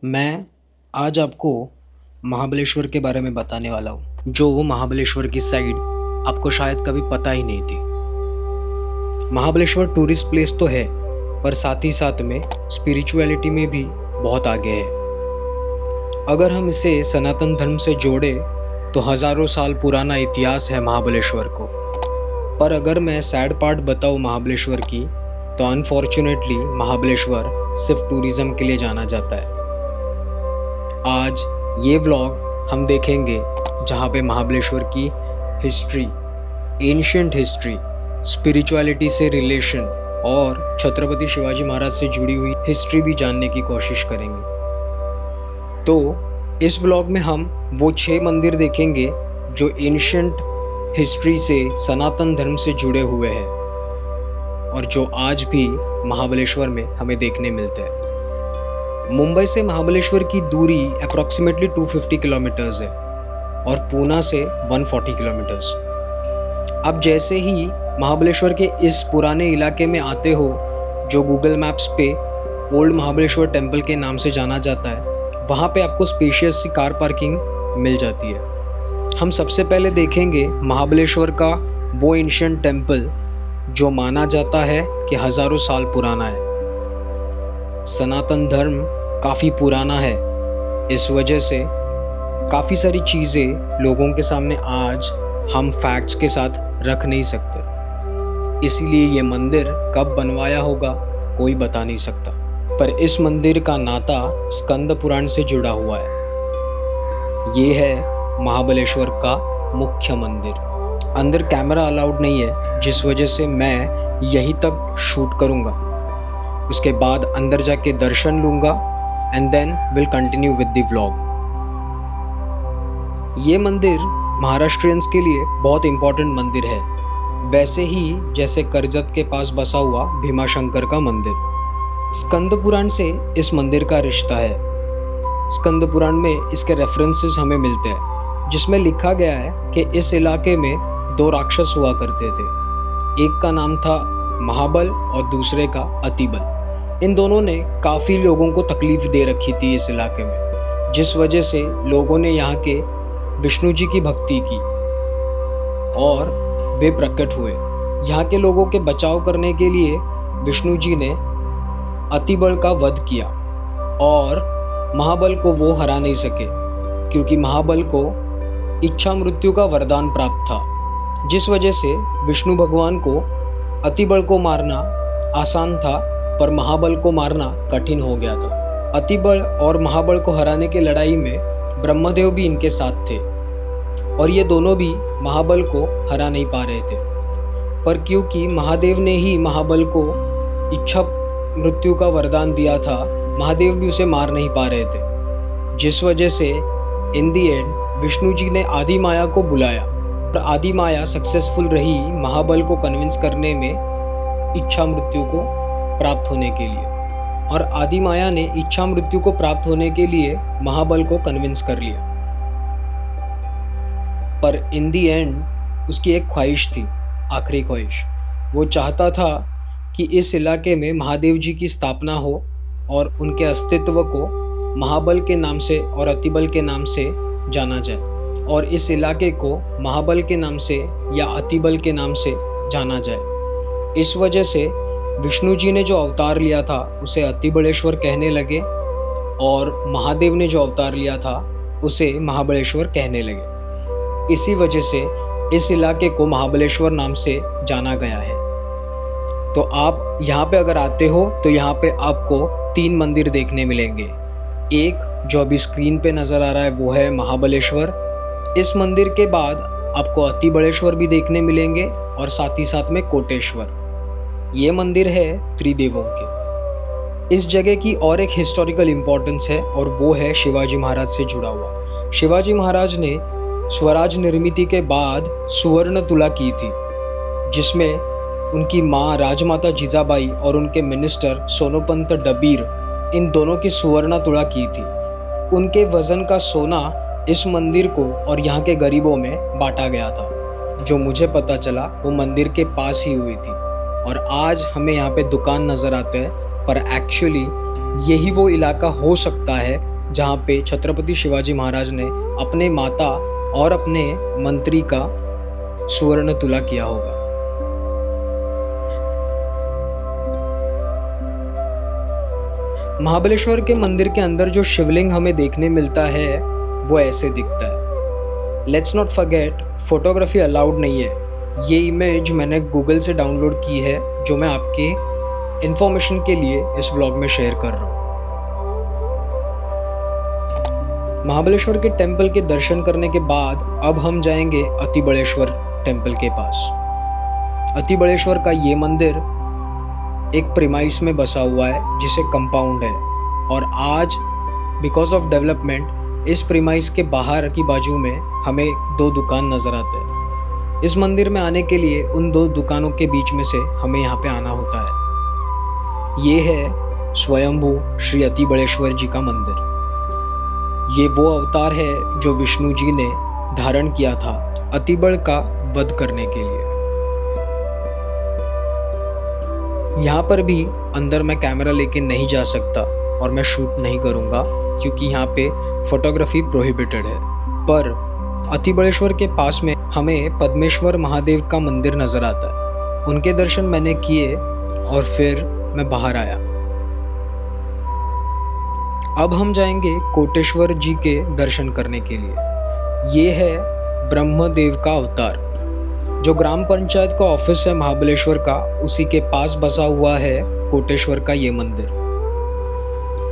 मैं आज आपको महाबलेश्वर के बारे में बताने वाला हूँ, जो महाबलेश्वर की साइड आपको शायद कभी पता ही नहीं थी। महाबलेश्वर टूरिस्ट प्लेस तो है, पर साथ ही साथ में स्पिरिचुअलिटी में भी बहुत आगे है। अगर हम इसे सनातन धर्म से जोड़े तो हज़ारों साल पुराना इतिहास है महाबलेश्वर को। पर अगर मैं सैड पार्ट बताऊँ महाबलेश्वर की, तो अनफॉर्चुनेटली महाबलेश्वर सिर्फ टूरिज्म के लिए जाना जाता है। आज ये व्लॉग हम देखेंगे जहाँ पे महाबलेश्वर की हिस्ट्री, एंशिएंट हिस्ट्री, स्पिरिचुअलिटी से रिलेशन और छत्रपति शिवाजी महाराज से जुड़ी हुई हिस्ट्री भी जानने की कोशिश करेंगे। तो इस व्लॉग में हम वो 6 मंदिर देखेंगे जो एंशिएंट हिस्ट्री से, सनातन धर्म से जुड़े हुए हैं और जो आज भी महाबलेश्वर में हमें देखने मिलते हैं। मुंबई से महाबलेश्वर की दूरी अप्रॉक्सीमेटली 250 किलोमीटर्स है और पूना से 140 किलोमीटर्स। अब जैसे ही महाबलेश्वर के इस पुराने इलाके में आते हो, जो गूगल मैप्स पे ओल्ड महाबलेश्वर टेम्पल के नाम से जाना जाता है, वहाँ पे आपको स्पेशियस सी कार पार्किंग मिल जाती है। हम सबसे पहले देखेंगे महाबलेश्वर का वो एंशिएंट टेम्पल जो माना जाता है कि हज़ारों साल पुराना है। सनातन धर्म काफ़ी पुराना है, इस वजह से काफ़ी सारी चीज़ें लोगों के सामने आज हम फैक्ट्स के साथ रख नहीं सकते। इसीलिए ये मंदिर कब बनवाया होगा कोई बता नहीं सकता, पर इस मंदिर का नाता स्कंद पुराण से जुड़ा हुआ है। ये है महाबलेश्वर का मुख्य मंदिर। अंदर कैमरा अलाउड नहीं है, जिस वजह से मैं यहीं तक शूट करूँगा। उसके बाद अंदर जाके दर्शन लूँगा and then will continue with the vlog. ये मंदिर महाराष्ट्रियंस के लिए बहुत इम्पोर्टेंट मंदिर है, वैसे ही जैसे कर्जत के पास बसा हुआ भीमाशंकर का मंदिर। स्कंद पुराण से इस मंदिर का रिश्ता है। स्कंद पुराण में इसके रेफरेंसेस हमें मिलते हैं, जिसमें लिखा गया है कि इस इलाके में 2 राक्षस हुआ करते थे। एक का नाम था महाबल और दूसरे का अतिबल। इन दोनों ने काफ़ी लोगों को तकलीफ दे रखी थी इस इलाके में, जिस वजह से लोगों ने यहाँ के विष्णु जी की भक्ति की और वे प्रकट हुए। यहाँ के लोगों के बचाव करने के लिए विष्णु जी ने अतिबल का वध किया और महाबल को वो हरा नहीं सके, क्योंकि महाबल को इच्छा मृत्यु का वरदान प्राप्त था, जिस वजह से विष्णु भगवान को अतिबल को मारना आसान था, पर महाबल को मारना कठिन हो गया था। अतिबल और महाबल को हराने की लड़ाई में ब्रह्मदेव भी इनके साथ थे और ये दोनों भी महाबल को हरा नहीं पा रहे थे। पर क्योंकि महादेव ने ही महाबल को इच्छा मृत्यु का वरदान दिया था, महादेव भी उसे मार नहीं पा रहे थे, जिस वजह से इन दी एंड विष्णु जी ने आदि माया को बुलाया और आदि माया सक्सेसफुल रही महाबल को कन्विंस करने में इच्छा मृत्यु को प्राप्त होने के लिए, और आदि माया ने इच्छा मृत्यु को प्राप्त होने के लिए महाबल को कन्विंस कर लिया। पर इन दी एंड उसकी एक ख्वाहिश थी, आखिरी ख्वाहिश। वो चाहता था कि इस इलाके में महादेव जी की स्थापना हो और उनके अस्तित्व को महाबल के नाम से और अतिबल के नाम से जाना जाए, और इस इलाके को महाबल के नाम से या अतिबल के नाम से जाना जाए। इस वजह से विष्णु जी ने जो अवतार लिया था उसे अतिबलेश्वर कहने लगे, और महादेव ने जो अवतार लिया था उसे महाबलेश्वर कहने लगे। इसी वजह से इस इलाके को महाबलेश्वर नाम से जाना गया है। तो आप यहाँ पे अगर आते हो तो यहाँ पे आपको 3 मंदिर देखने मिलेंगे। एक जो अभी स्क्रीन पे नज़र आ रहा है वो है महाबलेश्वर। इस मंदिर के बाद आपको अतिबलेश्वर भी देखने मिलेंगे और साथ ही साथ में कोटेश्वर। ये मंदिर है त्रिदेवों के। इस जगह की और एक हिस्टोरिकल इम्पोर्टेंस है और वो है शिवाजी महाराज से जुड़ा हुआ। शिवाजी महाराज ने स्वराज निर्मित के बाद सुवर्ण तुला की थी, जिसमें उनकी माँ राजमाता जीजाबाई और उनके मिनिस्टर सोनोपंत डबीर, इन दोनों की सुवर्ण तुला की थी। उनके वजन का सोना इस मंदिर को और यहाँ के गरीबों में बांटा गया था। जो मुझे पता चला वो मंदिर के पास ही हुई थी, और आज हमें यहाँ पे दुकान नज़र आते हैं, पर एक्चुअली यही वो इलाका हो सकता है जहाँ पे छत्रपति शिवाजी महाराज ने अपने माता और अपने मंत्री का सुवर्ण तुला किया होगा। महाबलेश्वर के मंदिर के अंदर जो शिवलिंग हमें देखने मिलता है वो ऐसे दिखता है। Let's not forget, photography allowed नहीं है। ये इमेज मैंने गूगल से डाउनलोड की है, जो मैं आपके इंफॉर्मेशन के लिए इस व्लॉग में शेयर कर रहा हूँ। महाबलेश्वर के टेंपल के दर्शन करने के बाद अब हम जाएंगे अतिबलेश्वर टेंपल के पास। अतिबलेश्वर का ये मंदिर एक प्रीमाइस में बसा हुआ है जिसे कंपाउंड है, और आज बिकॉज ऑफ डेवलपमेंट इस प्रीमाइस के बाहर की बाजू में हमें 2 दुकान नज़र आते हैं। इस मंदिर में आने के लिए उन 2 दुकानों के बीच में से हमें यहाँ पे आना होता है। ये है स्वयंभू श्री अतिबलेश्वर जी का मंदिर। ये वो अवतार है जो विष्णु जी ने धारण किया था अतिबल का वध करने के लिए। यहाँ पर भी अंदर मैं कैमरा लेके नहीं जा सकता और मैं शूट नहीं करूँगा क्योंकि यहाँ पे फोटोग्राफी प्रोहिबिटेड है। पर अतिबलेश्वर के पास में हमें पद्मेश्वर महादेव का मंदिर नज़र आता है। उनके दर्शन मैंने किए और फिर मैं बाहर आया। अब हम जाएंगे कोटेश्वर जी के दर्शन करने के लिए। ये है ब्रह्मदेव का अवतार। जो ग्राम पंचायत का ऑफिस है महाबलेश्वर का, उसी के पास बसा हुआ है कोटेश्वर का ये मंदिर।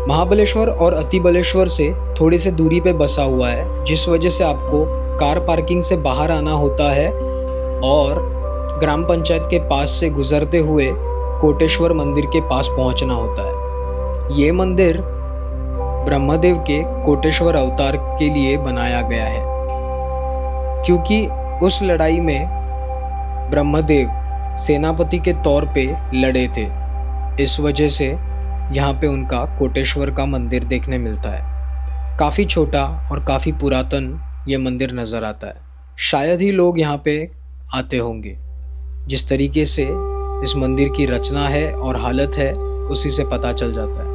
महाबलेश्वर और अतिबलेश्वर से थोड़ी सी दूरी पे बसा हुआ है, जिस वजह से आपको कार पार्किंग से बाहर आना होता है और ग्राम पंचायत के पास से गुजरते हुए कोटेश्वर मंदिर के पास पहुंचना होता है। ये मंदिर ब्रह्मदेव के कोटेश्वर अवतार के लिए बनाया गया है, क्योंकि उस लड़ाई में ब्रह्मदेव सेनापति के तौर पे लड़े थे। इस वजह से यहाँ पे उनका कोटेश्वर का मंदिर देखने मिलता है। काफ़ी छोटा और काफ़ी पुरातन ये मंदिर नज़र आता है। शायद ही लोग यहाँ पे आते होंगे। जिस तरीके से इस मंदिर की रचना है और हालत है, उसी से पता चल जाता है।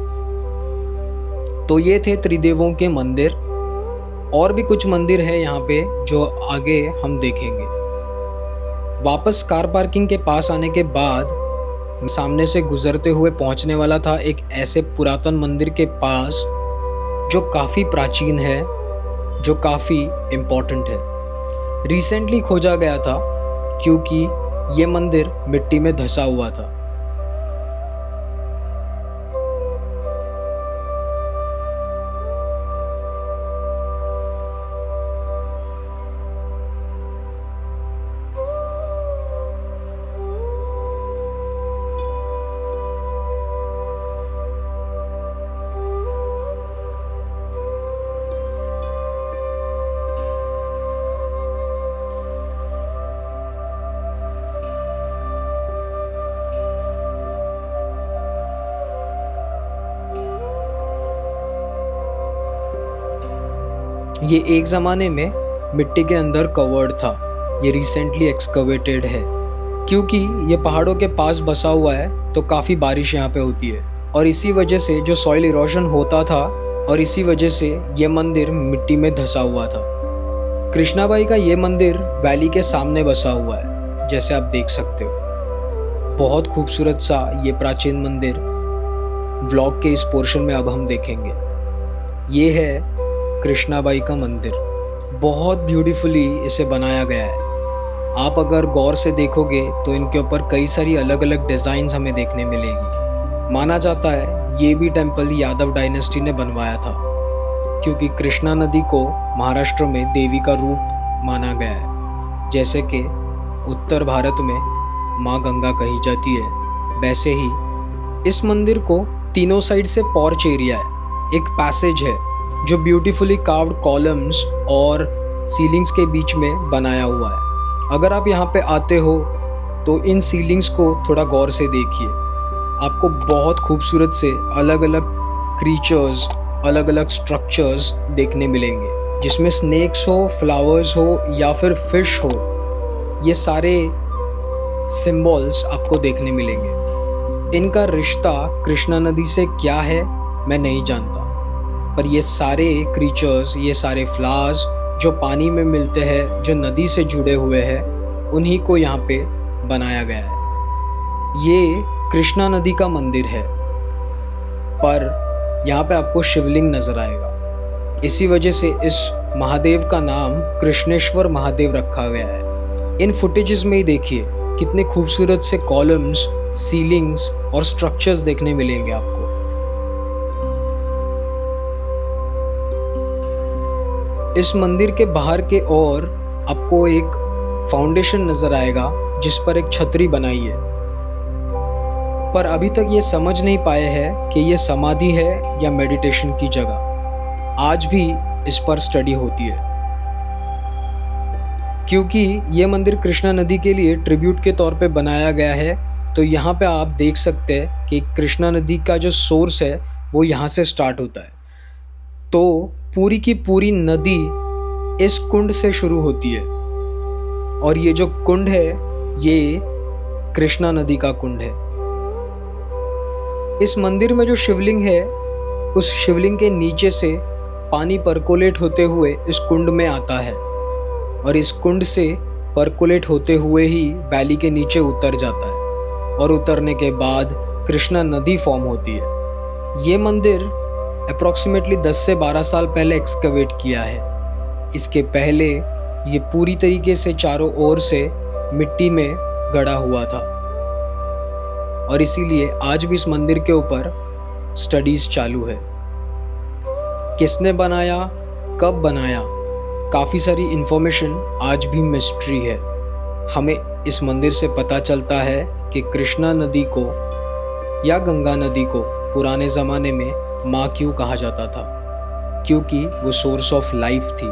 तो ये थे त्रिदेवों के मंदिर। और भी कुछ मंदिर है यहाँ पे जो आगे हम देखेंगे। वापस कार पार्किंग के पास आने के बाद सामने से गुजरते हुए पहुंचने वाला था एक ऐसे पुरातन मंदिर के पास जो काफ़ी प्राचीन है, जो काफ़ी इम्पोर्टेंट है। रिसेंटली खोजा गया था क्योंकि ये मंदिर मिट्टी में धंसा हुआ था। ये एक ज़माने में मिट्टी के अंदर कवर्ड था। ये रिसेंटली एक्सकवेटेड है क्योंकि ये पहाड़ों के पास बसा हुआ है, तो काफ़ी बारिश यहाँ पे होती है और इसी वजह से जो सॉइल इरोजन होता था और इसी वजह से ये मंदिर मिट्टी में धंसा हुआ था। कृष्णाबाई का ये मंदिर वैली के सामने बसा हुआ है, जैसे आप देख सकते हो। बहुत खूबसूरत सा ये प्राचीन मंदिर व्लॉग के इस पोर्शन में अब हम देखेंगे। ये है कृष्णाबाई का मंदिर। बहुत ब्यूटीफुली इसे बनाया गया है। आप अगर गौर से देखोगे तो इनके ऊपर कई सारी अलग अलग डिज़ाइंस हमें देखने मिलेगी। माना जाता है ये भी टेंपल यादव डायनेस्टी ने बनवाया था, क्योंकि कृष्णा नदी को महाराष्ट्र में देवी का रूप माना गया है। जैसे कि उत्तर भारत में माँ गंगा कही जाती है, वैसे ही इस मंदिर को तीनों साइड से पोर्च एरिया है। एक पैसेज है जो ब्यूटीफुली कार्व्ड कॉलम्स और सीलिंग्स के बीच में बनाया हुआ है। अगर आप यहाँ पे आते हो तो इन सीलिंग्स को थोड़ा गौर से देखिए। आपको बहुत खूबसूरत से अलग अलग क्रीचर्स, अलग अलग स्ट्रक्चर्स देखने मिलेंगे, जिसमें स्नेक्स हो, फ्लावर्स हो या फिर फिश हो। ये सारे सिंबल्स आपको देखने मिलेंगे। इनका रिश्ता कृष्णा नदी से क्या है मैं नहीं जानता, पर ये सारे क्रीचर्स, ये सारे फ्लावर्स जो पानी में मिलते हैं, जो नदी से जुड़े हुए हैं, उन्हीं को यहाँ पे बनाया गया है। ये कृष्णा नदी का मंदिर है, पर यहाँ पे आपको शिवलिंग नज़र आएगा। इसी वजह से इस महादेव का नाम कृष्णेश्वर महादेव रखा गया है। इन फुटेजेस में ही देखिए कितने खूबसूरत से कॉलम्स, सीलिंग्स और स्ट्रक्चर्स देखने मिलेंगे आपको। इस मंदिर के बाहर के ओर आपको एक फाउंडेशन नजर आएगा जिस पर एक छतरी बनाई है, पर अभी तक ये समझ नहीं पाए हैं कि ये समाधि है या मेडिटेशन की जगह। आज भी इस पर स्टडी होती है, क्योंकि ये मंदिर कृष्णा नदी के लिए ट्रिब्यूट के तौर पे बनाया गया है। तो यहाँ पे आप देख सकते हैं कि कृष्णा नदी का जो सोर्स है वो यहाँ से स्टार्ट होता है। तो पूरी की पूरी नदी इस कुंड से शुरू होती है, और ये जो कुंड है ये कृष्णा नदी का कुंड है। इस मंदिर में जो शिवलिंग है, उस शिवलिंग के नीचे से पानी परकोलेट होते हुए इस कुंड में आता है, और इस कुंड से परकोलेट होते हुए ही वैली के नीचे उतर जाता है, और उतरने के बाद कृष्णा नदी फॉर्म होती है। ये मंदिर अप्रॉक्सीमेटली 10 से 12 साल पहले एक्सकवेट किया है। इसके पहले ये पूरी तरीके से चारों ओर से मिट्टी में गड़ा हुआ था, और इसीलिए आज भी इस मंदिर के ऊपर स्टडीज चालू है। किसने बनाया, कब बनाया, काफ़ी सारी इन्फॉर्मेशन आज भी मिस्ट्री है। हमें इस मंदिर से पता चलता है कि कृष्णा नदी को या गंगा नदी को पुराने ज़माने में माँ क्यों कहा जाता था, क्योंकि वो सोर्स ऑफ लाइफ थी।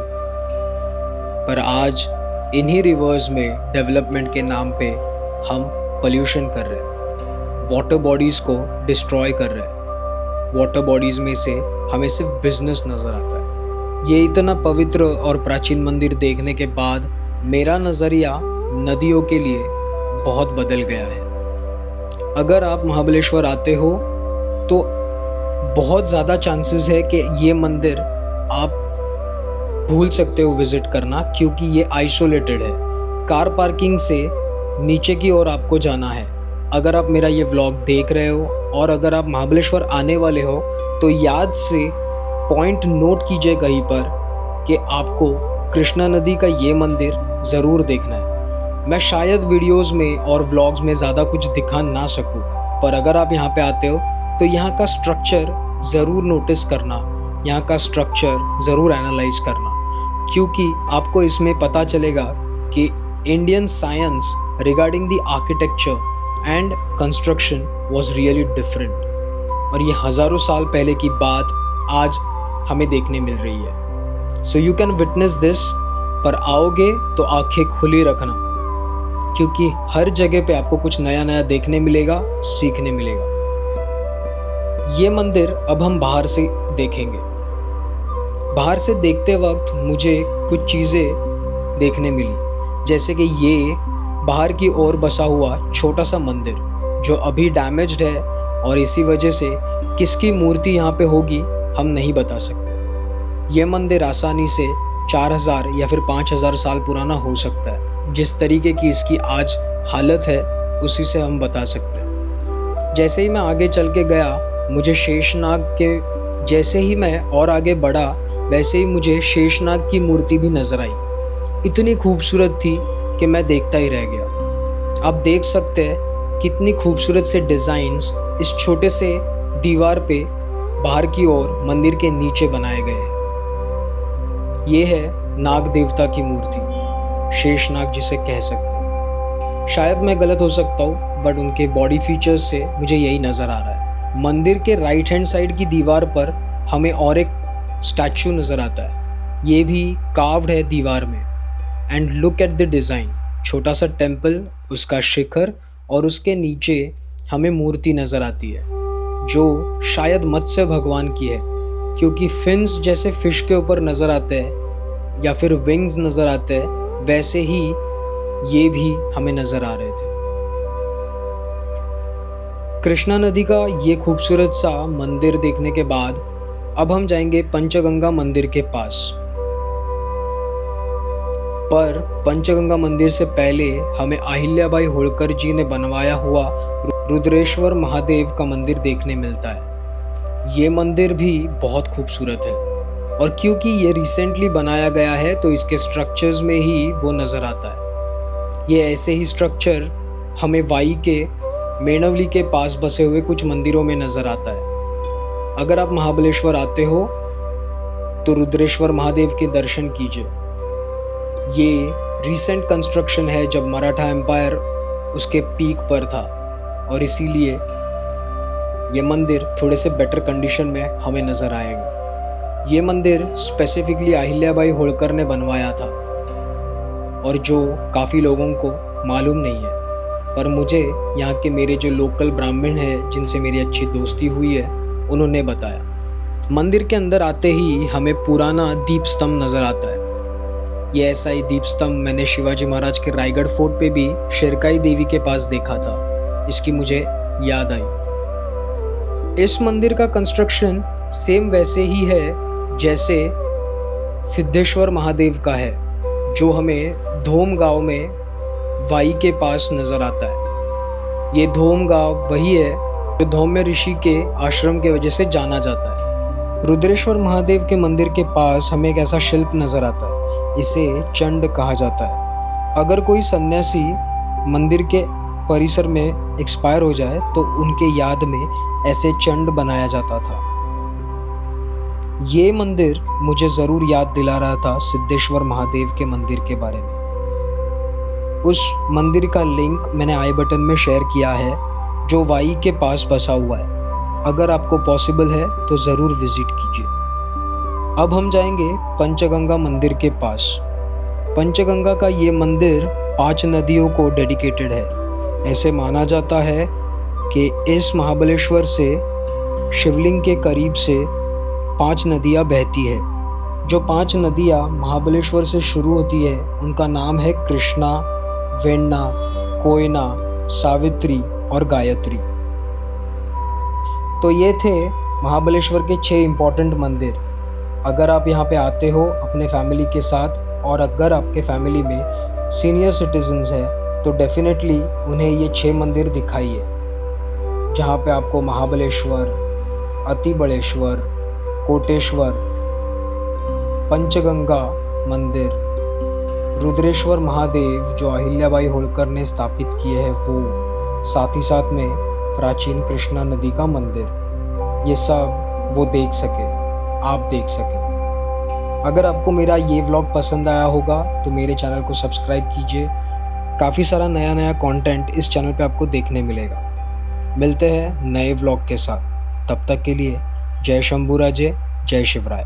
पर आज इन्हीं रिवर्स में डेवलपमेंट के नाम पे हम पोल्यूशन कर रहे हैं, वाटर बॉडीज़ को डिस्ट्रॉय कर रहे हैं। वाटर बॉडीज़ में से हमें सिर्फ बिजनेस नज़र आता है। ये इतना पवित्र और प्राचीन मंदिर देखने के बाद मेरा नज़रिया नदियों के लिए बहुत बदल गया है। अगर आप महाबलेश्वर आते हो तो बहुत ज़्यादा चांसेस है कि ये मंदिर आप भूल सकते हो विज़िट करना, क्योंकि ये आइसोलेटेड है। कार पार्किंग से नीचे की ओर आपको जाना है। अगर आप मेरा ये व्लॉग देख रहे हो और अगर आप महाबलेश्वर आने वाले हो तो याद से पॉइंट नोट कीजिए कहीं पर कि आपको कृष्णा नदी का ये मंदिर ज़रूर देखना है। मैं शायद वीडियोस में और व्लॉग्स में ज़्यादा कुछ दिखा ना सकूं, पर अगर आप यहाँ पे आते हो तो यहाँ का स्ट्रक्चर ज़रूर नोटिस करना, यहाँ का स्ट्रक्चर ज़रूर एनालाइज करना, क्योंकि आपको इसमें पता चलेगा कि Indian science regarding the architecture and construction was really different, और ये हज़ारों साल पहले की बात आज हमें देखने मिल रही है। So you can witness this, पर आओगे तो आंखें खुली रखना, क्योंकि हर जगह पे आपको कुछ नया नया देखने मिलेगा, सीखने मिलेगा। ये मंदिर अब हम बाहर से देखेंगे। बाहर से देखते वक्त मुझे कुछ चीज़ें देखने मिली, जैसे कि ये बाहर की ओर बसा हुआ छोटा सा मंदिर जो अभी डैमेज्ड है, और इसी वजह से किसकी मूर्ति यहाँ पे होगी हम नहीं बता सकते। ये मंदिर आसानी से 4000 या फिर 5000 साल पुराना हो सकता है। जिस तरीके की इसकी आज हालत है उसी से हम बता सकते हैं। जैसे ही मैं आगे चल के गया, मुझे शेषनाग के जैसे ही मैं और आगे बढ़ा वैसे ही मुझे शेषनाग की मूर्ति भी नज़र आई। इतनी खूबसूरत थी कि मैं देखता ही रह गया। आप देख सकते हैं कितनी खूबसूरत से डिज़ाइंस इस छोटे से दीवार पे बाहर की ओर मंदिर के नीचे बनाए गए हैं। ये है नाग देवता की मूर्ति, शेषनाग जिसे कह सकते हैं। शायद मैं गलत हो सकता हूँ, बट उनके बॉडी फीचर्स से मुझे यही नज़र आ रहा है। मंदिर के राइट हैंड साइड की दीवार पर हमें और एक स्टैचू नज़र आता है, ये भी कार्व्ड है दीवार में। And look at the design, छोटा सा टेम्पल, उसका शिखर और उसके नीचे हमें मूर्ति नज़र आती है जो शायद मत्स्य भगवान की है, क्योंकि फिन्स जैसे फिश के ऊपर नज़र आते हैं या फिर विंग्स नज़र आते हैं, वैसे ही ये भी हमें नज़र आ रहे थे। कृष्णा नदी का ये खूबसूरत सा मंदिर देखने के बाद अब हम जाएंगे पंचगंगा मंदिर के पास। पर पंचगंगा मंदिर से पहले हमें अहिल्याबाई होळकर जी ने बनवाया हुआ रुद्रेश्वर महादेव का मंदिर देखने मिलता है। ये मंदिर भी बहुत खूबसूरत है और क्योंकि ये रिसेंटली बनाया गया है तो इसके स्ट्रक्चर्स में ही वो नज़र आता है। ये ऐसे ही स्ट्रक्चर हमें वाई के मेणवली के पास बसे हुए कुछ मंदिरों में नज़र आता है। अगर आप महाबलेश्वर आते हो तो रुद्रेश्वर महादेव के दर्शन कीजिए। ये रिसेंट कंस्ट्रक्शन है जब मराठा एम्पायर उसके पीक पर था और इसीलिए ये मंदिर थोड़े से बेटर कंडीशन में हमें नज़र आएगा। ये मंदिर स्पेसिफिकली अहिल्याबाई होळकर ने बनवाया था और जो काफ़ी लोगों को मालूम नहीं है, पर मुझे यहाँ के मेरे जो लोकल ब्राह्मण हैं जिनसे मेरी अच्छी दोस्ती हुई है उन्होंने बताया। मंदिर के अंदर आते ही हमें पुराना दीप स्तंभ नज़र आता है। ये ऐसा ही दीप स्तंभ मैंने शिवाजी महाराज के रायगढ़ फोर्ट पे भी शेरकाई देवी के पास देखा था, इसकी मुझे याद आई। इस मंदिर का कंस्ट्रक्शन सेम वैसे ही है जैसे सिद्धेश्वर महादेव का है, जो हमें धोम गांव में वाई के पास नज़र आता है। ये धोम गांव वही है जो धौम्य ऋषि के आश्रम के वजह से जाना जाता है। रुद्रेश्वर महादेव के मंदिर के पास हमें एक ऐसा शिल्प नज़र आता है, इसे चंड कहा जाता है। अगर कोई सन्यासी मंदिर के परिसर में एक्सपायर हो जाए तो उनके याद में ऐसे चंड बनाया जाता था। ये मंदिर मुझे ज़रूर याद दिला रहा था सिद्धेश्वर महादेव के मंदिर के बारे में। उस मंदिर का लिंक मैंने आई बटन में शेयर किया है, जो वाई के पास बसा हुआ है। अगर आपको पॉसिबल है तो ज़रूर विज़िट कीजिए। अब हम जाएंगे पंचगंगा मंदिर के पास। पंचगंगा का ये मंदिर 5 नदियों को डेडिकेटेड है। ऐसे माना जाता है कि इस महाबलेश्वर से शिवलिंग के करीब से 5 नदियाँ बहती है। जो 5 नदियाँ महाबलेश्वर से शुरू होती है उनका नाम है कृष्णा, वेण्णा, कोयना, सावित्री और गायत्री। तो ये थे महाबलेश्वर के 6 इम्पॉर्टेंट मंदिर। अगर आप यहाँ पे आते हो अपने फैमिली के साथ और अगर आपके फैमिली में सीनियर सिटीजन्स हैं तो डेफिनेटली उन्हें ये 6 मंदिर दिखाइए, जहाँ पे आपको महाबलेश्वर, अतिबलेश्वर, कोटेश्वर, पंचगंगा मंदिर, रुद्रेश्वर महादेव जो अहिल्याबाई होळकर ने स्थापित किए हैं वो, साथ ही साथ में प्राचीन कृष्णा नदी का मंदिर, ये सब वो देख सके, आप देख सके। अगर आपको मेरा ये व्लॉग पसंद आया होगा तो मेरे चैनल को सब्सक्राइब कीजिए। काफ़ी सारा नया कंटेंट इस चैनल पे आपको देखने मिलेगा। मिलते हैं नए व्लॉग के साथ, तब तक के लिए जय शंभूराजे, जय शिवराय।